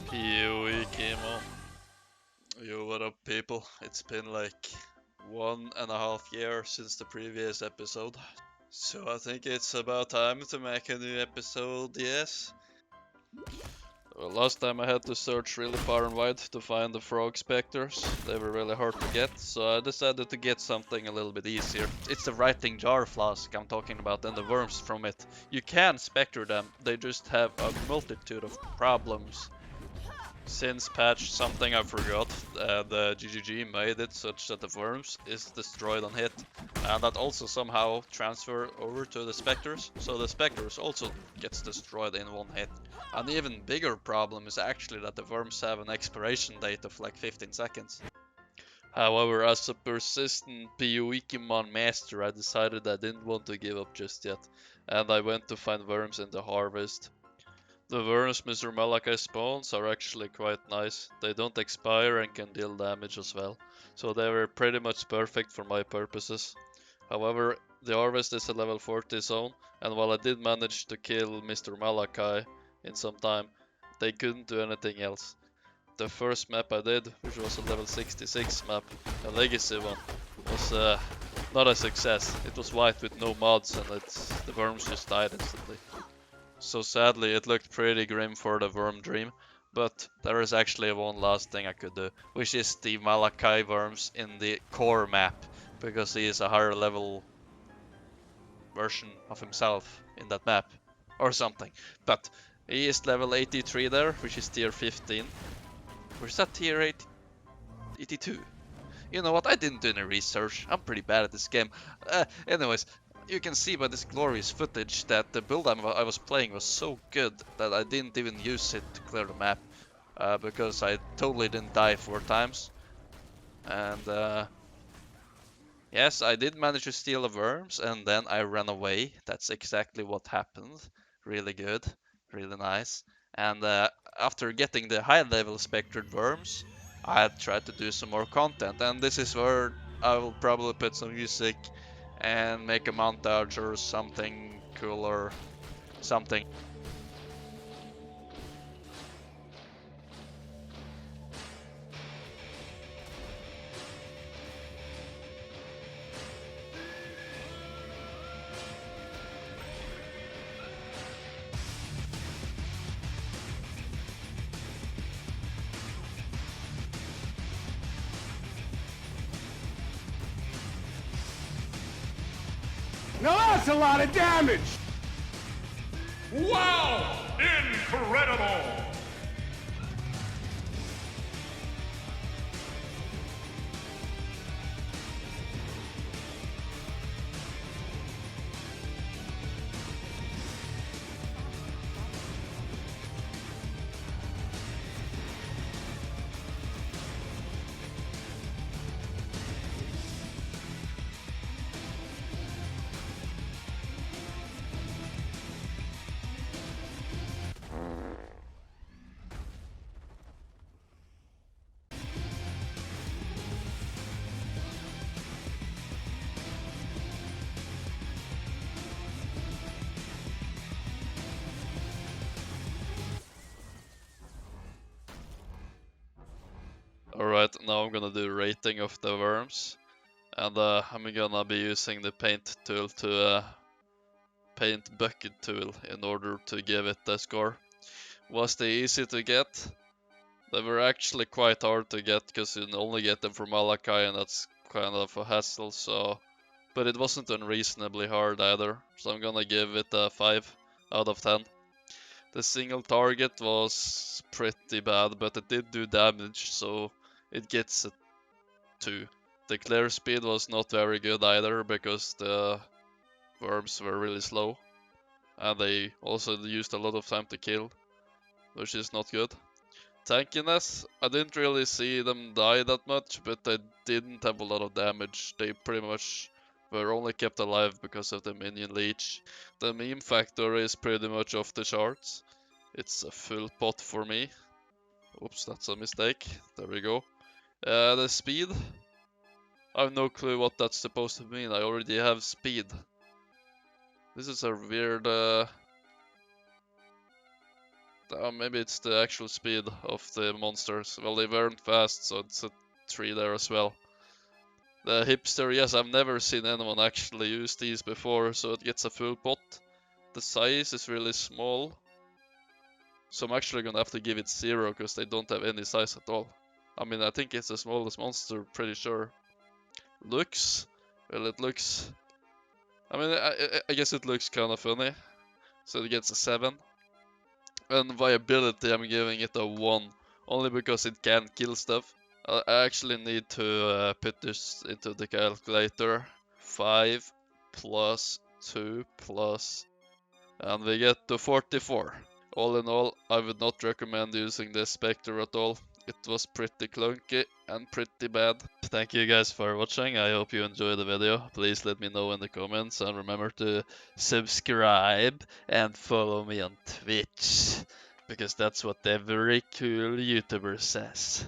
PoEkemon. Yo, what up, people? It's been like 1.5 years since the previous episode, so I think it's about time to make a new episode, yes? Well, last time I had to search really far and wide to find the frog specters. They were really hard to get, so I decided to get something a little bit easier. It's the writing jar flask I'm talking about and the worms from it. You can spectre them, they just have a multitude of problems. Since patch something I forgot, the GGG made it such that the worms is destroyed on hit, and that also somehow transfer over to the specters, so the specters also gets destroyed in one hit. An even bigger problem is actually that the worms have an expiration date of like 15 seconds. However, as a persistent PoEkemon master, I decided I didn't want to give up just yet, and I went to find worms in the harvest. The worms Mr. Malachi spawns are actually quite nice. They don't expire and can deal damage as well, so they were pretty much perfect for my purposes. However, the harvest is a level 40 zone, and while I did manage to kill Mr. Malachi in some time, they couldn't do anything else. The first map I did, which was a level 66 map, a legacy one, was not a success. It was white with no mods and the worms just died instantly. So sadly it looked pretty grim for the worm dream, but there is actually one last thing I could do, which is the Malachi worms in the core map, because he is a higher level version of himself in that map, or something. But he is level 83 there, which is tier 15. Or is that tier 82? You know what, I didn't do any research, I'm pretty bad at this game. Anyways, you can see by this glorious footage that the build I was playing was so good that I didn't even use it to clear the map. Because I totally didn't die 4 times. And yes, I did manage to steal the worms and then I ran away. That's exactly what happened. Really good, really nice. And after getting the high level spectred worms, I tried to do some more content, and this is where I will probably put some music and make a montage or something cool or something. Now that's a lot of damage! Wow! Incredible! Alright, now I'm gonna do rating of the worms. And I'm gonna be using the paint tool to paint bucket tool in order to give it the score. Was they easy to get? They were actually quite hard to get because you only get them from Malachi and that's kind of a hassle, so... But it wasn't unreasonably hard either, so I'm gonna give it a 5 out of 10. The single target was pretty bad, but it did do damage, so it gets a 2. The clear speed was not very good either, because the worms were really slow. And they also used a lot of time to kill, which is not good. Tankiness, I didn't really see them die that much, but they didn't have a lot of damage. They pretty much were only kept alive because of the minion leech. The meme factor is pretty much off the charts. It's a full pot for me. Oops, that's a mistake. There we go. The speed, I have no clue what that's supposed to mean. I already have speed. This is a weird Maybe it's the actual speed of the monsters. Well, they weren't fast, so it's a 3 there as well. The hipster, yes, I've never seen anyone actually use these before, so it gets a full pot. The size is really small, so I'm actually gonna have to give it 0 because they don't have any size at all. I mean, I think it's the smallest monster, pretty sure. Looks, well, it looks, I mean, I guess it looks kind of funny, so it gets a 7. And viability, I'm giving it a 1, only because it can kill stuff. I actually need to put this into the calculator. 5 plus 2 plus, and we get to 44. All in all, I would not recommend using the Spectre at all. It was pretty clunky and pretty bad. Thank you guys for watching. I hope you enjoyed the video. Please let me know in the comments, and remember to subscribe and follow me on Twitch, because that's what every cool YouTuber says.